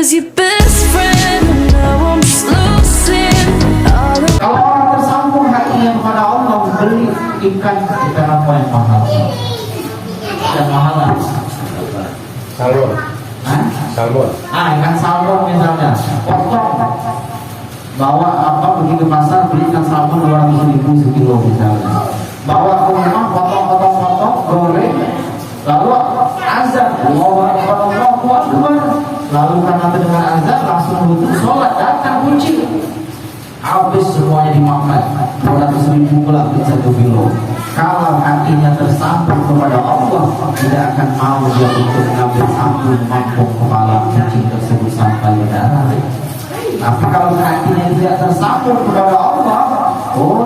was your best friend, and now I'm just losing all of. Kalau orang tersambung hatinya kepada Allah, beli ikan apa yang mahal? Yang mahal lah. Salmon. Salmon. Ikan salmon misalnya, potong. Bawa pergi ke pasar beli ikan salmon 200.000 sekilo misalnya. Bawa ke rumah, potong, goreng, lalu azan, Allahu Akbar, Allahu Akbar. Lalu karena terdengar azan langsung wudhu, sholat, datang kunci. Habis semuanya dimakan 200.000 pula 1 kilo. Kalau hatinya tersambung kepada Allah, tidak akan mau dia untuk mengambil sambung mangkuk kepala kucing tersebut sampai ke darah. Tapi kalau hatinya tidak tersambung kepada Allah,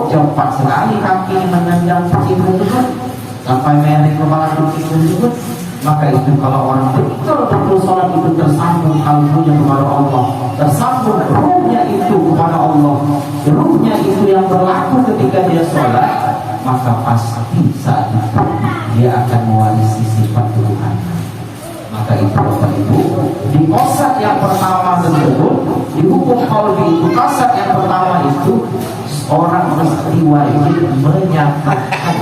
cepat sekali kaki menendang kucing tersebut sampai merek kepala kucing tersebut. Maka itu kalau orang betul-betul sholat itu tersambung kalbunya kepada Allah, tersambung ruhnya itu kepada Allah, ruhnya itu yang berlaku ketika dia sholat, maka pasti saat itu dia akan mewarisi sifat Tuhan. Maka itu Bapak Ibu, di qasad yang pertama tersebut, di hukum qalbi itu qasad yang pertama itu orang mesti wajib menyatakan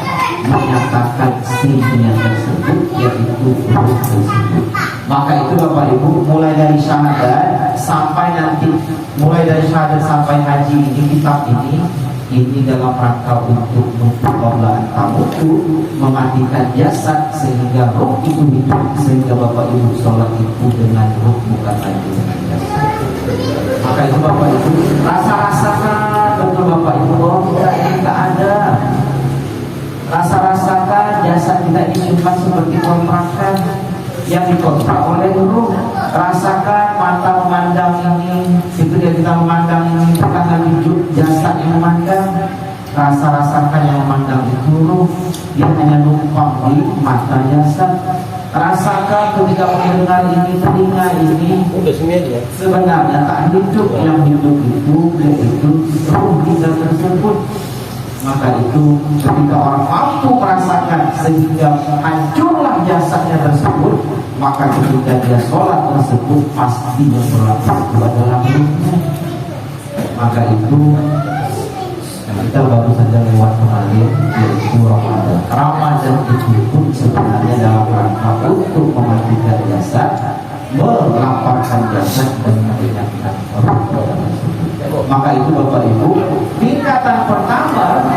sirinya tersebut, yaitu ruh tersebut. Maka itu Bapak Ibu, mulai dari syahadat sampai haji ini, kitab ini dalam rangka untuk qabla tamutu, mematikan jasad sehingga roh itu hidup, sehingga Bapak Ibu sholat itu dengan roh bukan lagi dengan jasad. Maka itu Bapak Ibu, rasa-rasakan betul Bapak Ibu bahwa kita ini tak ada. Rasa-rasakan jasad kita disimpan seperti kontrakan yang dikontrak oleh guru. Rasakan mata memandang ini, ketika kita memandang ini bukan lagi jasad yang memandang. Rasakan yang memandang itu ruh, dia hanya numpang di mata jasad. Rasakan ketika mendengar ini, telinga ini sebenarnya tak hidup. Yang hidup itu yaitu ruh kita tersebut. Maka itu ketika orang mampu merasakan sehingga hancurlah jasadnya tersebut, maka ketika dia sholat tersebut pasti yang berlaku adalah ruhnya. Maka itu kita baru saja lewat kemarin, yaitu Ramadan. Ramadan itu pun sebenarnya dalam rangka untuk mematikan jasad, melaparkan jasad dan meringankan ruh tersebut. Maka itu Bapak Ibu, tingkatan pertama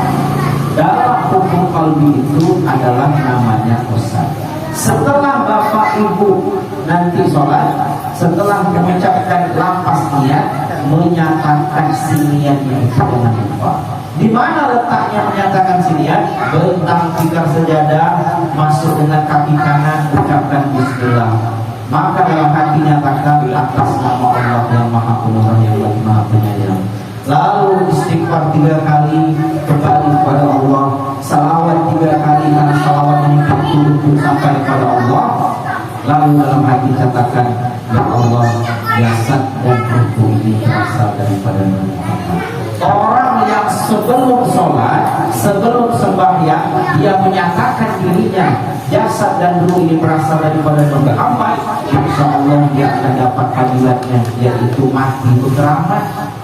dalam hukum qalbi itu adalah namanya qasad. Setelah Bapak Ibu nanti sholat, setelah mengucapkan lafaz niat, menyatakan si niatnya itu jangan lupa. Di mana letaknya menyatakan si niat? Bentang tikar sejadah, masuk dengan kaki kanan, ucapkan bismillah. Maka dalam hati nyatakan atas nama Allah yang Maha Pemurah, yang lagi Maha Penyayang. Lalu istighfar 3 kali, kembali kepada Allah. Salawat 3 kali, karena salawat ini betul-betul sampai kepada Allah. Lalu dalam hati katakan, ya Allah, jasad dan ruhku ini berasal daripada Muhammad. Orang yang sebelum sholat, sebelum sembahyang, dia menyatakan dirinya jasad dan ruh ini berasal daripada Muhammad, insya Allah dia akan dapat fadilatnya, yaitu mati berkeramat.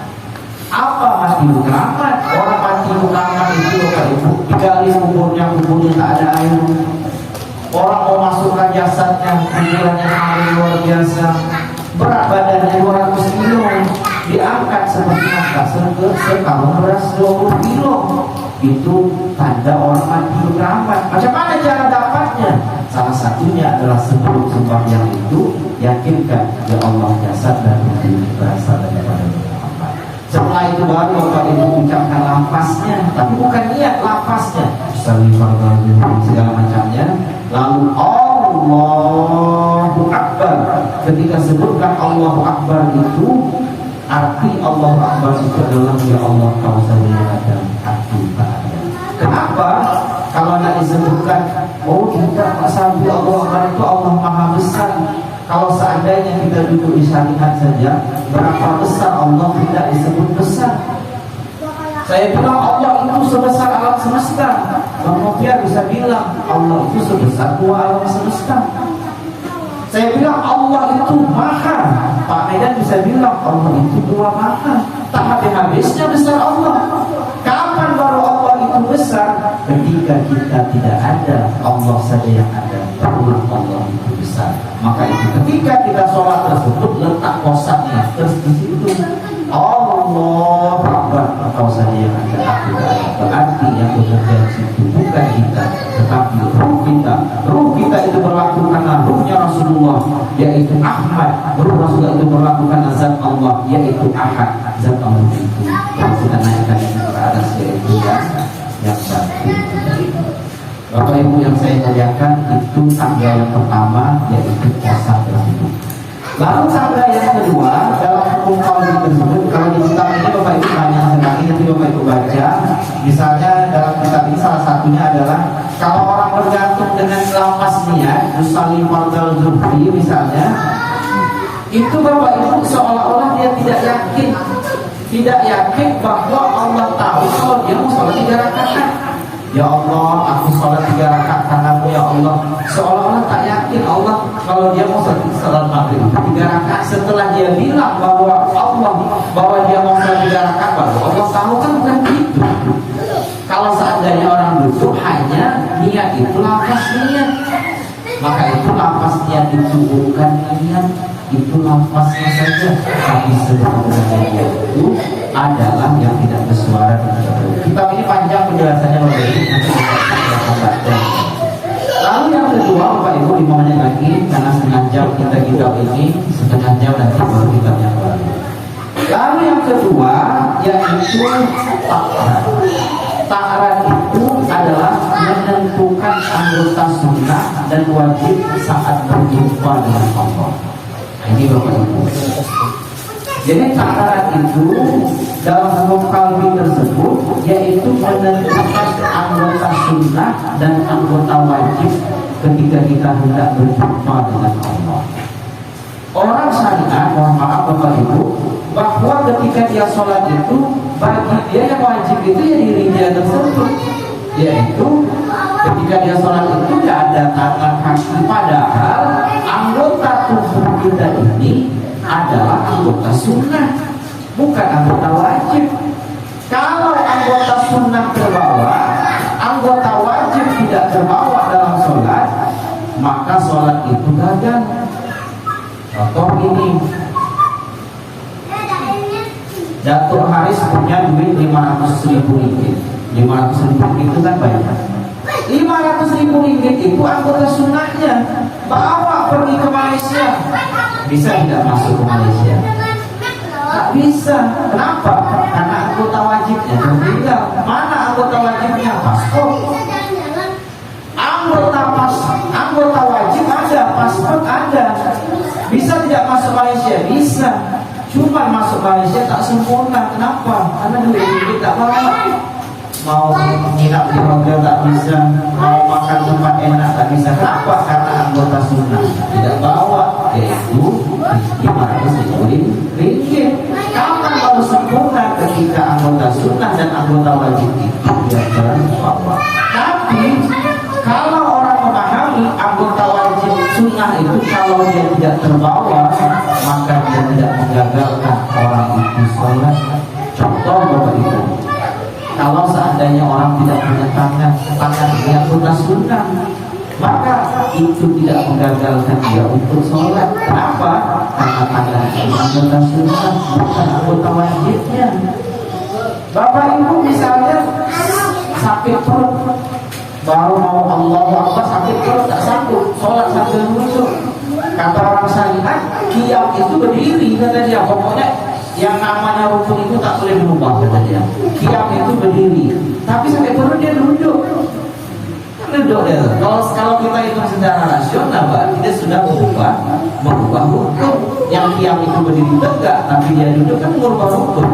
Apa mati berkeramat? Orang mati berkeramat itu Bapak Ibu, digali kuburnya tak ada air. Orang mau masukkan jasadnya, kuburannya air luar biasa, berat badannya 200 kilo, diangkat seperti apa? Sekarang beras 20 kilo. Itu tanda orang mati berkeramat. Macam mana cara dapatnya? Salah satunya adalah sebelum sembahyang itu yakinkan, ya Allah, jasad dan ruh berasal daripada Muhammad. Setelah itu baru Bapak Ibu ucapkan lafaznya, tapi bukan niat lafaznya, segala macamnya. Lalu Allahu Akbar. Ketika sebutkan Allahu Akbar itu, arti Allahu Akbar itu adalah ya Allah, kau saja yang ada, aku tak ada. Kenapa? Kalau tidak disebutkan, tidak, pasal Allah Akbar itu Allah Maha Besar. Kalau seandainya kita duduk di syariat saja, berapa besar Allah tidak disebut besar. Saya bilang Allah itu sebesar alam semesta, Bang Nopiar bisa bilang Allah itu sebesar 2 alam semesta. Saya bilang Allah itu maha, Pak Medan bisa bilang Allah itu dua maha. Tak habis-habisnya besar Allah. Kapan baru Allah itu besar? Ketika kita tidak ada, Allah saja yang ada, barulah Allah itu besar. Maka itu ketika kita sholat tersebut, letak kosannya terus di situ. Allah Akbar, engkau saja yang ada, aku tidak ada. Berarti yang bekerja di situ bukan kita, tetapi ruh kita. Ruh kita itu berlaku karena ruhnya Rasulullah, yaitu Ahmad. Ruh Rasulullah itu berlaku karena zat Allah, yaitu Ahad. Zat Allah itu yang kita naikkan ke atas, yaitu yang satu. Bapak Ibu yang saya muliakan, itu tangga yang pertama, yaitu kosa tersebut. Lalu tangga yang kedua dalam hukum qauli tersebut, kalau di kitab ini Bapak Ibu banyak sekali, nanti Bapak Ibu baca. Misalnya dalam kitab ini salah satunya adalah kalau orang bergantung dengan lafaz niat, usalli fardal zuhri misalnya, itu Bapak Ibu seolah-olah dia tidak yakin bahwa Allah tahu kalau dia mau sholat 3 rakaat. Ya Allah, aku sholat 3 rakaat karenamu ya Allah. Seolah-olah tak yakin Allah kalau dia mau sholat maghrib 3 rakaat. Setelah dia bilang bahwa dia mau sholat 3 rakaat, baru Allah tahu, kan bukan gitu. Kalau seandainya orang duduk hanya niat itu lafaz niat, maka itu lafaz niat itu bukan niat, itu lafaznya saja. Tapi sebenarnya itu adalah yang tidak bersuara dan tidak bersuara. Kitab ini panjang penjelasannya Bapak Ibu, nanti kita baca. Lalu yang kedua Bapak Ibu, 5 menit lagi karena setengah jam kita kitab ini, setengah jam nanti baru kitab yang baru. Lalu yang kedua yaitu ta'arad. Ta'arad itu adalah menentukan anggota sunnah dan wajib saat berjumpa dengan Allah. Nah, ini Bapak Ibu. Jadi ta'arad itu dalam hukum qalbi tersebut yaitu menentukan anggota sunnah dan anggota wajib ketika kita hendak berjumpa dengan Allah. Orang syariat, mohon maaf Bapak Ibu, bahwa ketika dia sholat itu bagi dia yang wajib itu ya diri dia tersebut, yaitu ketika dia sholat itu tidak ada tangan kaki, padahal anggota tubuh kita ini adalah anggota sunnah, bukan anggota wajib. Kalau anggota sunnah terbawa, anggota wajib tidak terbawa dalam sholat, maka sholat itu gagal. Contoh ini, Datuk Haris punya duit 500.000 ringgit. 500.000 ringgit itu kan banyak. 500.000 ringgit itu anggota sunnahnya, bawa pergi ke Malaysia. Bisa tidak masuk ke Malaysia? Tak bisa. Kenapa? Karena anggota wajibnya tertinggal. Mana anggota wajibnya? Paspor. Anggota wajib ada, paspor ada. Bisa tidak masuk Malaysia? Bisa. Cuma masuk Malaysia tak sempurna. Kenapa? Karena duit tak bawa. Mau nginap di hotel tak bisa, mau makan tempat enak tak bisa. Kenapa? Karena anggota sunnah tidak bawa, yaitu 500.000 ringgit. Kapan baru sempurna? Ketika anggota sunnah dan anggota wajib itu dia terbawa. Tapi kalau orang memahami anggota wajib sunnah itu kalau dia tidak terbawa, maka dia tidak menggagalkan orang itu sholat. Contoh Bapak Ibu, kalau seandainya orang tidak punya tangan dia anggota sunnah, maka itu tidak menggagalkan dia untuk sholat. Kenapa? Karena tangan itu anggota sunnah, bukan anggota wajibnya. Bapak Ibu misalnya sakit perut, baru mau Allahu Akbar sakit perut tak sanggup sholat sambil nusuk. Kata orang syariat, qiyam itu berdiri, kata dia. Pokoknya yang namanya rukun itu tak boleh berubah, kata dia. Qiyam itu berdiri, tapi sampai perut dia duduk. Duduk dia. Kalau kita hitung secara rasional, berarti dia sudah mengubah hukum. Yang qiyam itu berdiri tegak, tapi dia duduk, kan mengubah hukum.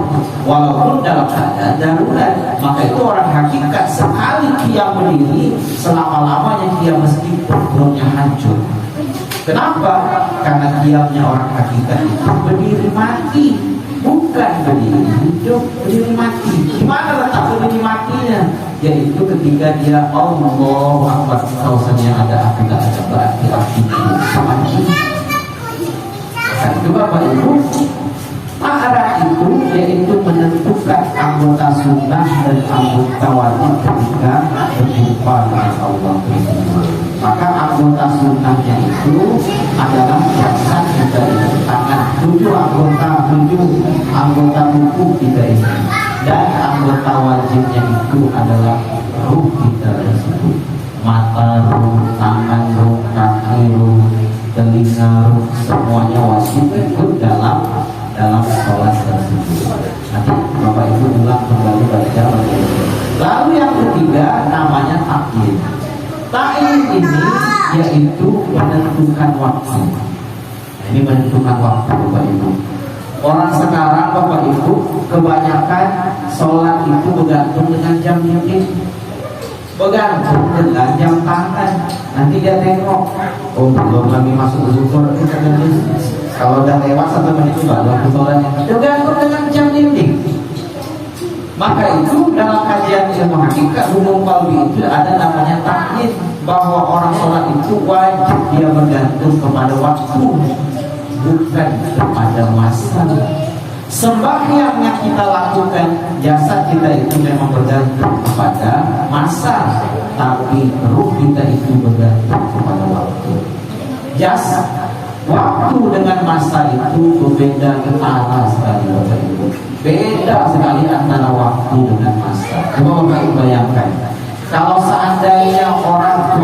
Walaupun dalam keadaan darurat, maka itu orang hakikat sekali qiyam berdiri, selama-lamanya qiyam mesti perutnya hancur. Kenapa? Karena qiyamnya orang hakikat itu berdiri mati, bukan berdiri hidup, berdiri mati. Gimana letak berdiri matinya? Yaitu ketika dia Allahu Akbar, kau saja ada, aku tak ada, berarti aku mati. itu yaitu menentukan anggota sunnah dan anggota wajib ketika berjumpa dengan Allah. Maka anggota sunnahnya itu adalah jasad kita ini, tangan, 7 anggota tubuh kita ini, dan anggota wajibnya itu adalah ruh kita tersebut. Mata ruh, tangan ruh, kaki ruh, telinga ruh, semuanya wajib ikut dalam sholat tersebut. Nanti Bapak Ibu ulang kembali baca. Lalu yang ketiga namanya taklid. Taklid ini yaitu menentukan waktu. Ini menentukan waktu Bapak Ibu. Orang sekarang Bapak Ibu kebanyakan sholat itu bergantung dengan jam dinding, bergantung dengan jam tangan. Nanti dia tengok, oh belum lagi masuk zuhur, kalau udah lewat 1 menit juga waktu sholatnya, bergantung dengan jam dinding. Maka itu dalam kajian ilmu hakikat umum qalbi itu ada namanya taklid, bahwa orang sholat itu wajib dia bergantung kepada waktu, bukan kepada masa. Sembahyang yang kita lakukan, jasad kita itu memang bergantung kepada masa, tapi ruh kita itu bergantung kepada waktu. Jasad, waktu dengan masa itu berbeda ketara sekali Bapak Ibu. Beda sekali antara waktu dengan masa. Coba Bapak Ibu bayangkan, kalau seandainya orang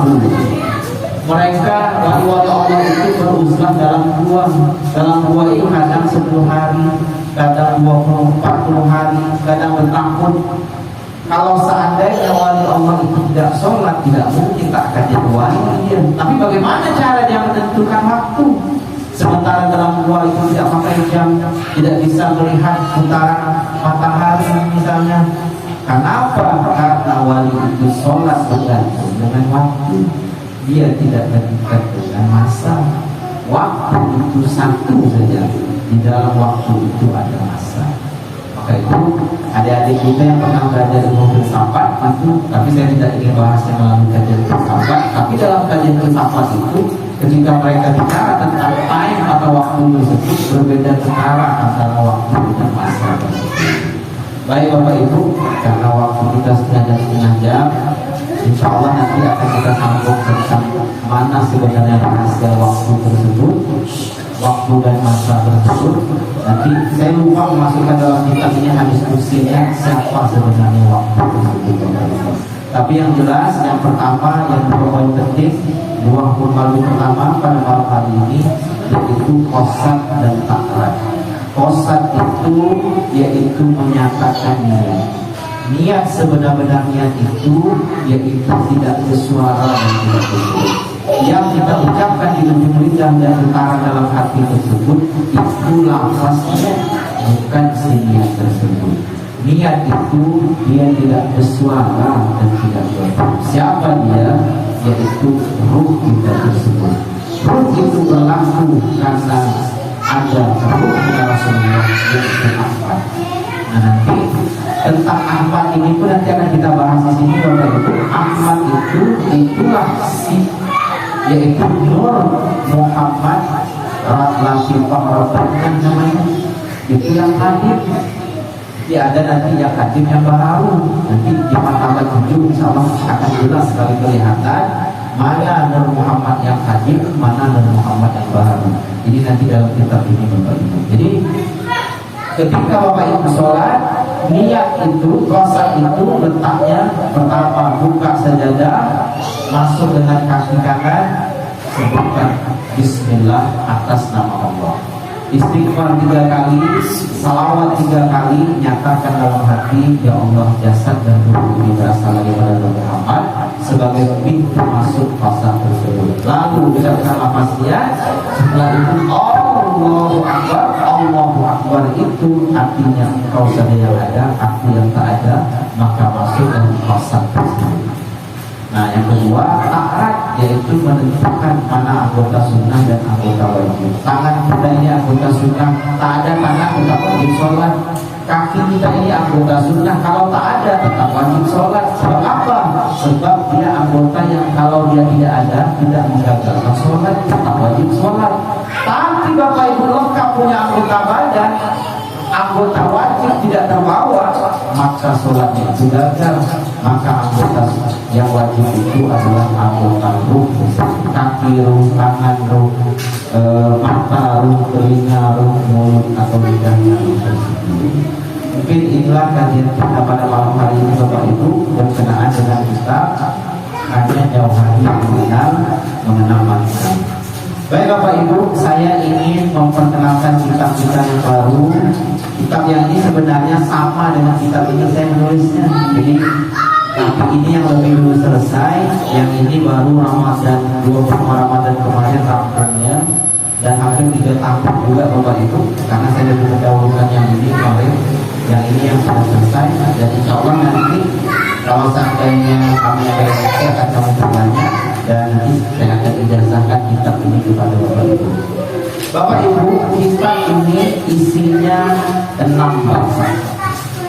dulu, mereka wali-wali Allah itu beruzlah dalam gua itu kadang 10 hari, kadang 20, 40 hari, kadang bertahun. Kalau seandainya wali Allah itu tidak sholat, tidak mungkin tak akan jadi wali dia. Tapi bagaimana cara dia menentukan waktu? Sementara dalam gua itu tidak pakai jam, tidak bisa melihat putaran matahari misalnya. Kenapa? Karena wali itu sholat bergantung dengan waktu. Dia tidak terikat dengan masa. Waktu itu satu saja. Di dalam waktu itu ada masa. Maka itu adik-adik kita yang pernah belajar ilmu filsafat itu, tapi saya tidak ingin bahasnya melalui kajian filsafat. Tapi dalam kajian filsafat itu, ketika mereka bicara tentang time atau waktu tersebut, berbeda ketara antara waktu dan masa tersebut. Baik Bapak Ibu, karena waktu kita setengah jam, insya Allah nanti akan kita sambung tentang mana sebenarnya rahasia waktu tersebut, waktu dan masa tersebut. Nanti saya lupa memasukkan dalam kitab ini hadis kursinya siapa sebenarnya waktu tersebut. Tapi yang jelas, yang pertama, yang 2 poin penting, 2 malu pertama pada malam hari ini, yaitu qasad dan takrad. Qasad itu yaitu menyatakan niat sebenar-benarnya itu yaitu tidak bersuara dan tidak bersuara. Yang kita ucapkan di ujung lidah dan utara dalam hati tersebut itu lafaznya, bukan si niat tersebut. Niat itu dia tidak bersuara dan tidak bersuara. Siapa dia? Yaitu ruh kita tersebut. Ruh itu berlaku karena ada ruhnya Rasulullah yaitu Ahmad. Nah nanti tentang Ahmad ini pun nanti akan kita bahas di sini Bapak Ibu. Ahmad itu itulah si yaitu Nur Muhammad Latifah Rabban namanya. Itu yang hadir. Ya ada nanti yang hadir yang baru. Nanti di martabat 7 insya Allah akan jelas sekali kelihatan mana Nur Muhammad yang hadir, mana Nur Muhammad yang baru. Ini nanti dalam kitab ini Bapak Ibu. Jadi ketika Bapak Ibu sholat, niat itu, qasad itu letaknya pertama buka sajadah, masuk dengan kaki kanan, sebutkan Bismillah atas nama Allah. Istighfar 3 kali, salawat 3 kali, nyatakan dalam hati, ya Allah jasad dan tubuh ini berasal daripada Muhammad sebagai pintu masuk pasar tersebut. Lalu ucapkan lafaznya, setelah itu Allahu Akbar. Allahu Akbar itu artinya engkau saja yang ada, aku yang tak ada, maka masuk dalam pasar tersebut. Nah yang kedua, takrad, yaitu menentukan mana anggota sunnah dan anggota wajib. Tangan kita ini anggota sunnah, tak ada tangan tetap wajib sholat. Kaki kita ini anggota sunnah, kalau tak ada tetap wajib sholat. Sebab apa? Sebab dia anggota yang kalau dia tidak ada tidak menggagalkan sholat, tetap wajib sholat. Tapi Bapak Ibu lengkap punya anggota badan, anggota wajib tidak terbawa, maka sholatnya itu gagal. Maka anggota yang wajib itu adalah anggota ruh, kaki ruh, tangan ruh, mata ruh, telinga ruh, mulut atau lidahnya ruh. Mungkin inilah kajian kita pada malam hari ini Bapak Ibu, berkenaan dengan kita hanya jauh hari mengenal manusia. Baik Bapak Ibu, saya ingin memperkenalkan kitab kita yang baru. Kitab yang ini sebenarnya sama dengan kitab ini saya menulisnya. Jadi tapi ini yang lebih dulu selesai, yang ini baru Ramadan 20 Ramadan kemarin rampungnya, dan hampir 3 tahun juga Bapak Ibu, karena saya lebih mendahulukan yang ini kemarin. Yang ini yang sudah selesai, dan insya Allah nanti kalau seandainya kami saya akan kami bertanya, dan nanti saya akan ijazahkan kitab ini kepada Bapak Ibu. Bapak Ibu, kitab ini isinya 6 bab,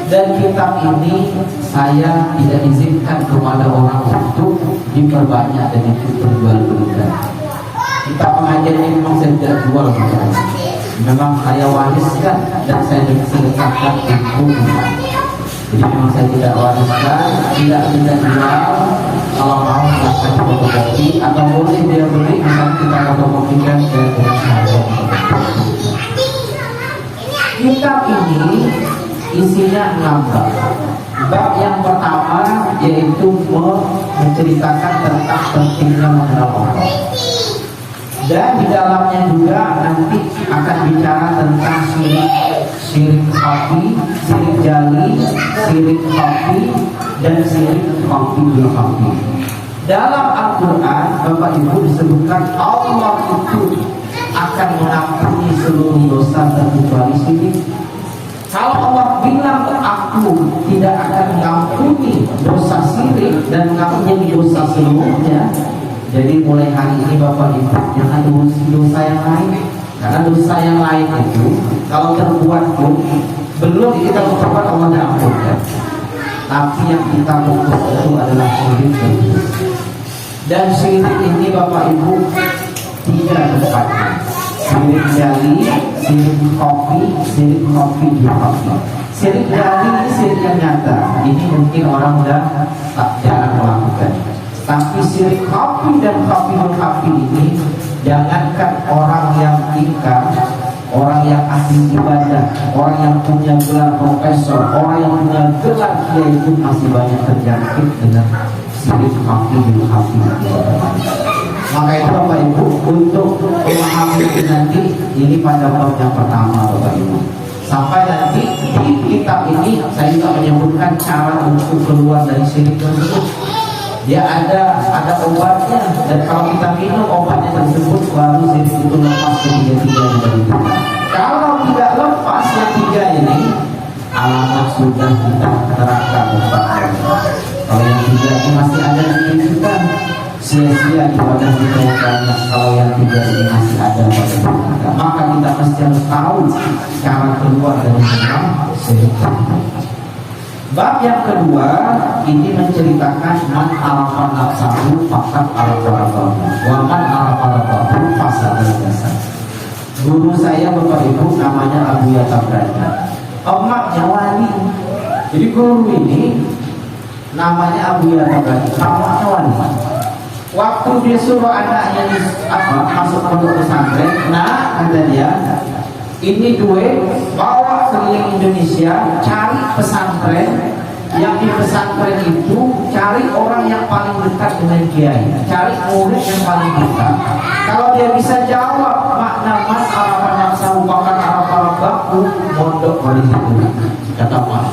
dan kitab ini saya tidak izinkan kepada orang untuk diperbanyak dan diperjualbelikan. Kitab pengajian ini memang saya tidak jual, memang saya wariskan dan saya diselesaikan untuk. Jadi memang saya tidak wariskan, tidak jual. Kalau mau silahkan fotokopi atau boleh dia beli, misalnya kita fotokopikan ke harga. Kitab ini isinya 6 bab. Bab yang pertama yaitu menceritakan tentang pentingnya mengenal Allah. Dan di dalamnya juga nanti akan bicara tentang syirik khafi, syirik jali, syirik khafi, dan syirik khafi bil khafi. Dalam Al-Quran Bapak Ibu disebutkan Allah itu akan mengampuni seluruh dosa terkecuali syirik. Kalau Allah bilang aku tidak akan mengampuni dosa syirik dan mengampuni dosa seluruhnya, jadi mulai hari ini Bapak Ibu jangan urusi dosa yang lain, karena dosa yang lain itu kalau terbuat pun belum kita bertobat Allah tidak ampunkan. Tapi yang kita fokus itu adalah syirik. Dan syirik ini Bapak Ibu 3 tempatnya: syirik jali, syirik khafi, syirik khafi bil khafi. Syirik jali ini syirik yang nyata, ini mungkin orang udah tak jarang melakukan. Tapi syirik khafi dan khafi bil khafi ini, jangankan orang yang ingkar, orang yang ahli ibadah, orang yang punya gelar profesor, orang yang punya gelar kiai itu masih banyak terjangkit dengan syirik khafi bil khafi. Maka itu Bapak Ibu, untuk memahami nanti ini pada bab yang pertama Bapak Ibu. Sampai nanti di kitab ini saya juga menyebutkan cara untuk keluar dari syirik tersebut. Dia ada obatnya, dan kalau kita minum obatnya tersebut baru syirik itu lepas ketiga-tiga dari kita. Kalau tidak lepas yang 3 ini, alamat sudah kita terangkan obatnya. Kalau yang 3 ini masih ada di kita, sia-sia ibadah kita yang banyak. Kalau yang 3 ini masih ada pada kita, maka kita mesti harus tahu cara keluar dari syirik. Bab yang kedua ini menceritakan man arafan nafsahu faqad arafa rabbahu wa man arafa rabbahu fasada jasad. Guru saya Bapak Ibu namanya Abu Yata Branda, emaknya wali. Jadi guru ini namanya Abu Yata Branda, emaknya wali. Waktu dia suruh anaknya masuk pondok pesantren, nah kata dia, ini duit bawa keliling Indonesia, cari pesantren. Yang di pesantren itu cari orang yang paling dekat dengan kiai, cari murid yang paling dekat. Kalau dia bisa jawab makna man arafa nafsahu faqad arafa rabbahu, mondok di situ. Kata Mas,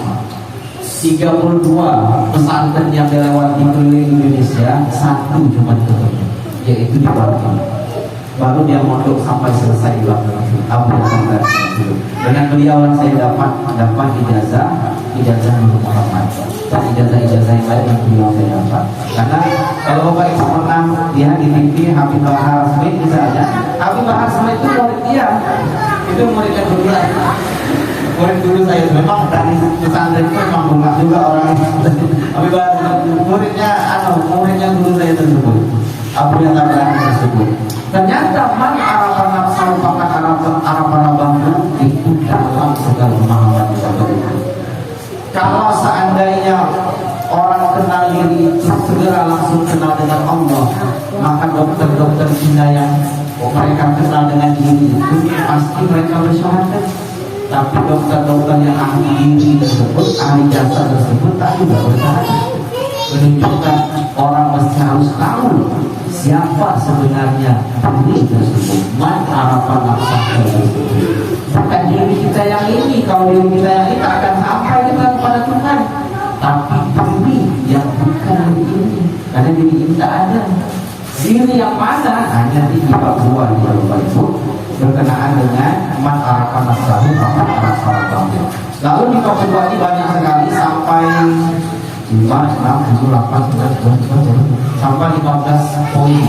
32 pesantren yang dilewati keliling Indonesia, 1 cuma ketemu, yaitu di Bali. Baru dia mondok sampai selesai di waktu itu. Dengan beliau saya dapat ijazah Nurul Muhammad dan ijazah yang lain yang beliau saya dapat. Karena kalau Bapak Ibu pernah lihat di TV Habib Bahar Smith misalnya, Habib Bahar Smith itu murid dia, itu muridnya dulu. Murid dulu saya memang dari pesantren itu memang bunga juga orang. Habib Bahar muridnya dulu saya tersebut, Abu yang tersebut. Ternyata man arafa nafsahu faqad arafa rabbahu itu dalam segala pemahaman seandainya orang kenal diri itu segera langsung kenal dengan Allah, maka dokter-dokter Cina yang mereka kenal dengan diri itu pasti mereka bersyahadat. Tapi dokter-dokter yang ahli diri tersebut, ahli jasa tersebut tak juga bersyahadat. Menunjukkan orang mesti harus tahu siapa sebenarnya diri tersebut. Man arafa nafsahu. Bukan diri kita yang ini. Kalau diri kita yang ini tak akan sampai kita kepada Tuhan. Tapi diri yang bukan diri ini, karena diri ini tak ada. Diri yang mana? Hanya di bab 2 di bab itu berkenaan dengan man arafa nafsahu faqad arafa rabbahu. Lalu di bab 2 ini banyak sekali sampai 5, 6, 7, 8, 9, 10, sampai 15 poin.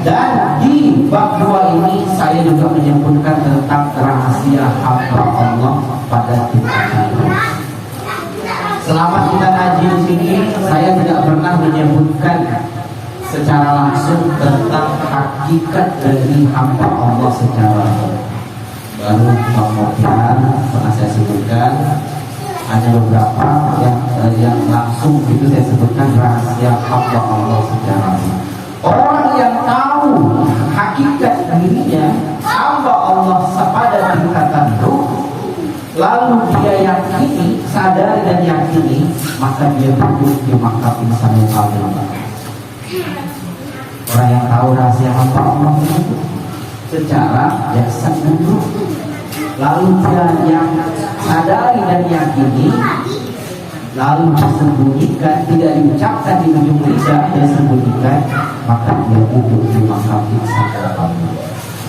Dan di bab 2 ini saya juga menyebutkan tentang rahasia hamba Allah pada kita. Selama kita ngaji di sini, saya tidak pernah menyebutkan secara langsung tentang hakikat dari hamba Allah secara baru. Kemudian pernah saya sebutkan, ada beberapa yang langsung itu saya sebutkan rahasia hamba Allah secara. Orang yang tahu hakikat dirinya hamba Allah pada tingkatan ruh, lalu dia yakini, sadar dan yakini, maka dia duduk di makam insan yang kamil. Orang yang tahu rahasia hamba Allah itu secara jasad dan ruh, lalu dia yang sadari dan yakini, lalu disembunyikan, tidak diucapkan di ujung lidah, dia sembunyikan, maka dia duduk di makam insan yang kamil.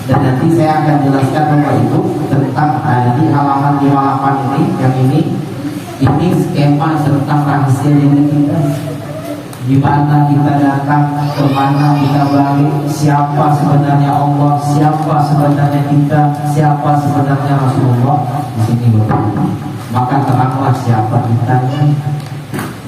Dan nanti saya akan jelaskan bahwa itu tentang di halaman 58 ini, yang ini skema tentang rahasia diri kita. Di mana kita datang, kemana kita balik, siapa sebenarnya Allah, siapa sebenarnya kita, siapa sebenarnya Rasulullah. Di sini berbeda. Maka teranglah siapa kita.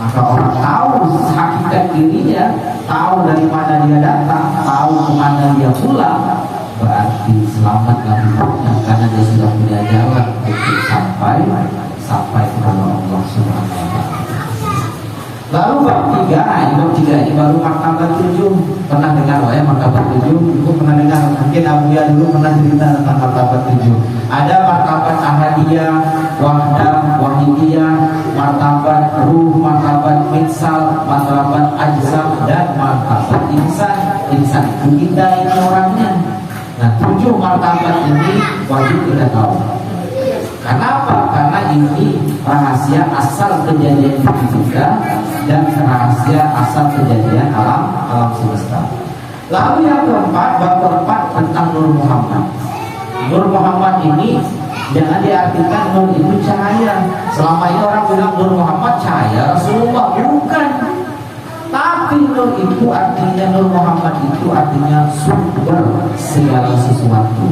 Maka orang tahu hakikat dirinya, tahu dari mana dia datang, tahu kemana dia pulang, berarti selamatlah hidupnya, karena dia sudah punya jalan untuk sampai kepada Allah Subhanahu wa Ta'ala. Lalu bab 3, bab 3 ini baru martabat 7. Pernah dengar ya martabat 7? Ibu pernah dengar? Mungkin Abu Ya dulu pernah cerita tentang martabat 7. Ada martabat ahadiyah, wahdah, wahidiyah, martabat ruh, martabat mitsal, martabat ajzam, dan martabat insan. Insan itu kita ini orangnya. Nah, 7 martabat ini wajib kita tahu. Kenapa? Karena ini rahasia asal kejadian diri kita dan rahasia asal kejadian alam semesta. Lalu yang keempat, bab keempat tentang Nur Muhammad. Nur Muhammad ini jangan diartikan Nur itu cahaya. Selama ini orang bilang Nur Muhammad cahaya Rasulullah, bukan. Tapi Nur itu artinya, Nur Muhammad itu artinya sumber segala sesuatu.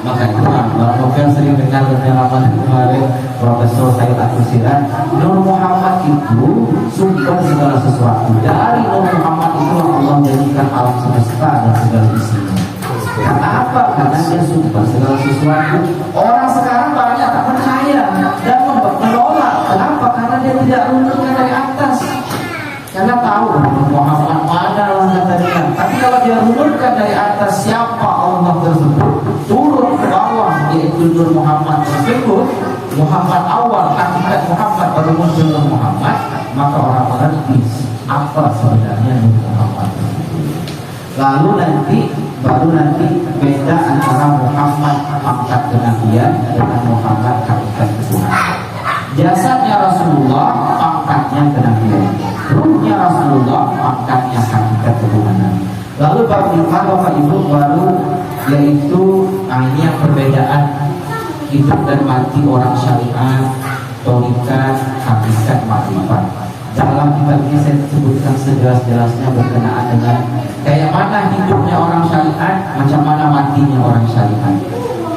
Maka itu mungkin sering dengar pengalaman kemarin Profesor Said Al-Qusiran, Nur Muhammad itu sumber segala sesuatu. Dari Nur Muhammad itu Allah menjadikan alam semesta dan segala isinya. Kenapa? Karena dia sumber segala sesuatu. Orang sekarang banyak tak percaya dan menolak. Kenapa? Karena dia tidak runutkan dari atas. Karena tahu Muhammad mana lah katanya. Tapi kalau dia runutkan dari atas siapa Allah tersebut, turun ke bawah, yaitu Nur Muhammad tersebut, Muhammad awal, hakikat Muhammad baru muncul Nur Muhammad, maka orang mengerti apa sebenarnya Nur Muhammad tersebut. Lalu baru nanti beda antara Muhammad pangkat kenabian dengan Muhammad hakikat ketuhanan. Jasadnya Rasulullah, pangkatnya kenabian. Ruhnya Rasulullah, pangkatnya hakikat ketuhanan. Lalu bab 5 Bapak Ibu baru, yaitu ini yang perbedaan hidup dan mati orang syariat, thariqat, hakikat, makrifat. Dalam kitab ini saya sebutkan sejelas-jelasnya berkenaan dengan kayak mana hidupnya orang syariat, macam mana matinya orang syariat.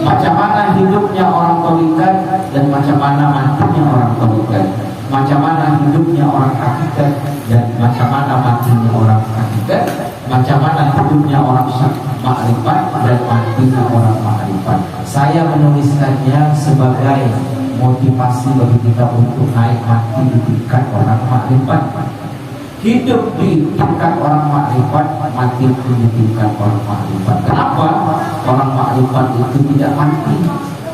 Macam mana hidupnya orang thariqat dan macam mana matinya orang thariqat. Macam mana hidupnya orang hakikat dan macam mana matinya orang hakikat. Macam mana hidupnya orang makrifat dan matinya orang makrifat. Saya menuliskannya sebagai motivasi bagi kita untuk naik mati di tingkat orang makrifat. Hidup di tingkat orang makrifat, mati pun di tingkat orang makrifat. Kenapa? Orang makrifat itu tidak mati,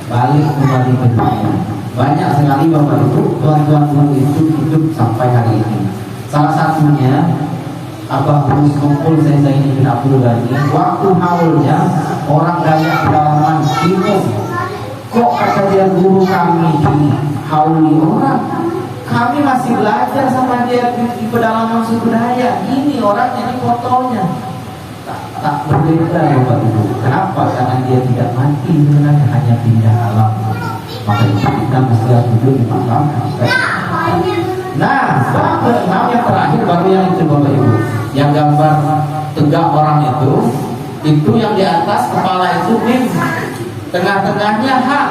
balik kembali ke dunia. Banyak sekali Bapak Ibu, tuan-tuan guru itu hidup sampai hari ini. Salah satunya Abah Terus Kumpul saya ini bin Abdul Ghani, waktu haulnya orang Dayak pedalaman bingung, kok kata dia guru kami dihauli orang, kami masih belajar sama dia di pedalaman suku Dayak, ini orangnya, ini fotonya tak berbeda Bapak Ibu. Kenapa? Karena dia tidak mati, sebenarnya hanya pindah alam. Maka itu kita mesti duduk di makam. Nah, bab ke-6 yang terakhir baru yang itu Bapak Ibu. Yang gambar tegak orang itu yang di atas kepala itu mim, tengah-tengahnya ha,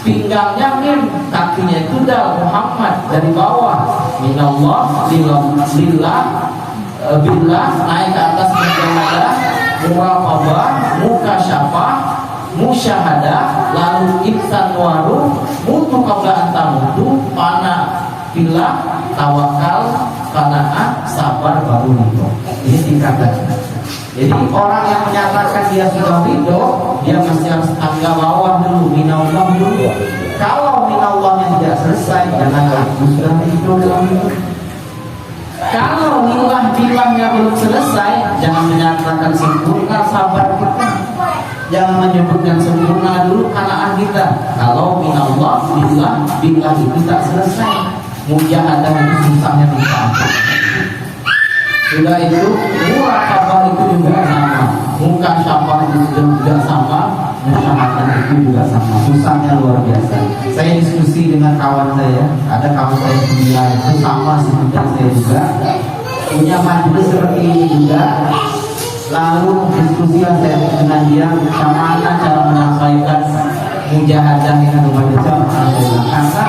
pinggangnya mim, kakinya itu dal Muhammad, dari bawah minallah lillah billah, naik ke atas mujahadah, muraqabah, mukasyafah, musyahadah, lalu ihsan waru, mutu qabla antamutu, pana billah, tawakal, qanaah, sabar, baru ridho. Ini tingkatannya. Jadi orang yang menyatakan dia sudah ridho, dia masih harus tangga bawah dulu, minallah dulu. Kalau minallahnya tidak selesai, jangan aku sudah ridho dalam hidup. Kalau bilahnya belum selesai, jangan menyatakan sempurna sabar kita, jangan menyebutkan sempurna dulu qanaah kita. Kalau minallah billah itu tak selesai, mujahadah itu susahnya minta ampun. Sudah itu muraqabah itu juga sama, mukasyafah itu juga sama, musyahadah itu juga sama, susahnya luar biasa. Saya diskusi dengan kawan saya, ada kawan saya sembilan itu sama seperti saya juga, punya majelis seperti ini juga. Lalu diskusi yang saya dengan dia, bagaimana cara menyampaikan mujahadah dengan membaca karena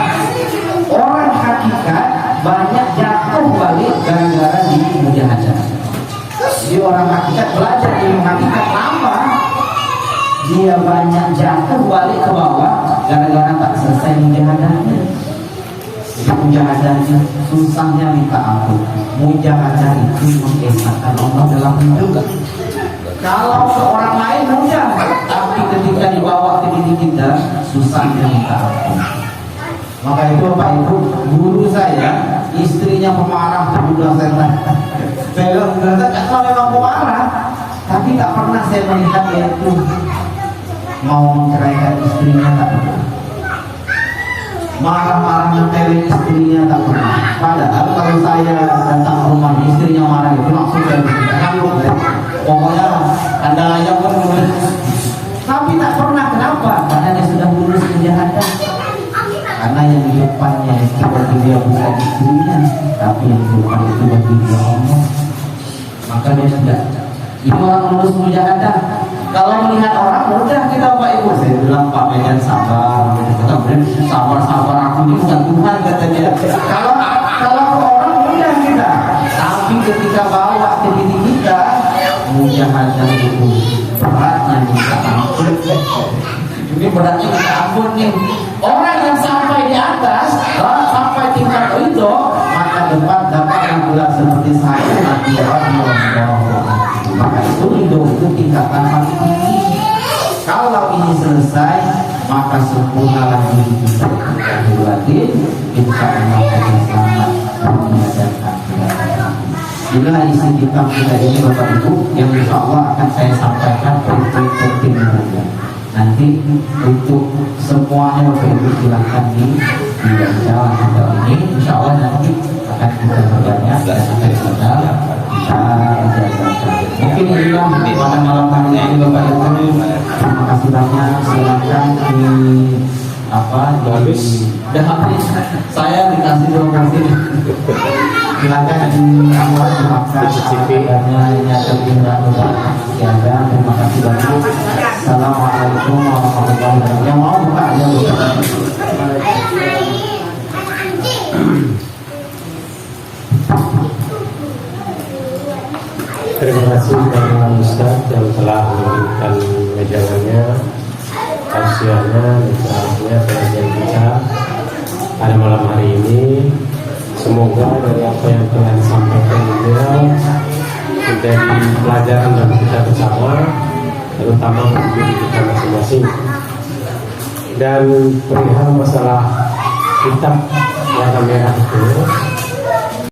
orang hakikat banyak jatuh balik gara-gara di mujahadah. Jadi orang hakikat belajar ilmu hakikat lama, dia banyak jatuh balik ke bawah gara-gara tak selesai mujahadahnya. Jadi mujahadahnya susahnya minta ampun. Mujahadah itu mengesahkan Allah dalam hidup. Kalau seorang lain mudah, tapi ketika dibawa ke diri kita susahnya minta ampun. Maka itu Bapak Ibu, guru saya, istrinya pemarah, sudah saya bilang, kalau memang pemarah, tapi tak pernah saya melihat dia itu mau menceraikan istrinya, tak pernah. Marah-marah menteleng istrinya, tak pernah. Padahal kalau saya datang ke rumah istrinya marah itu langsung saya ngambuk, pokoknya Anda yang ngomong. Tapi tak pernah, kenapa? Karena dia sudah lulus mujahadah. Karena yang di depannya itu bagi dia bukan istrinya, tapi yang di depan itu bagi dia Allah. Maka dia sudah, itu orang lulus mujahadah. Kalau melihat orang mudah kita Bapak Ibu, saya bilang Pak Medan sabar, sabar aku ini bukan Tuhan katanya. Kalau orang mudah kita, tapi ketika bawa ke diri kita, mujahadah itu beratnya minta ampun. Ini beratnya minta ampun nih. Orang yang sampai di atas, sampai tingkat itu, maka dapat pula seperti saya nanti Allah. Maka itu hidup itu tingkatan paling tinggi. Kalau ini selesai, maka sempurna lagi kita berarti insya Allah kita selamat dunia dan akhirat. Inilah isi kitab kita ini Bapak Ibu, yang insya Allah akan saya sampaikan pentingnya. Nanti untuk semuanya Bapak Ibu silahkan dibaca atau ini, insya Allah nanti akan kita berbanyak dan akan kita mungkin inilah pada malam hari ini Bapak Ibu. Terima kasih banyak. Silakan di habis dah habis. Saya dikasih 2 kursi. Silakan di awal dimakan. Adanya ini ada pindahkan siaga. Terima kasih banyak. Assalamualaikum warahmatullahi wabarakatuh. Yang mau buka aja buka. Terima kasih kepada Ustaz yang telah memberikan wejangannya, tausiahnya, nasihatnya, pengajian kita. pada malam hari ini. Semoga dari apa yang telah disampaikan beliau menjadi pelajaran dan kita bersama, terutama untuk diri kita masing-masing. Dan perihal masalah kitab warna merah itu,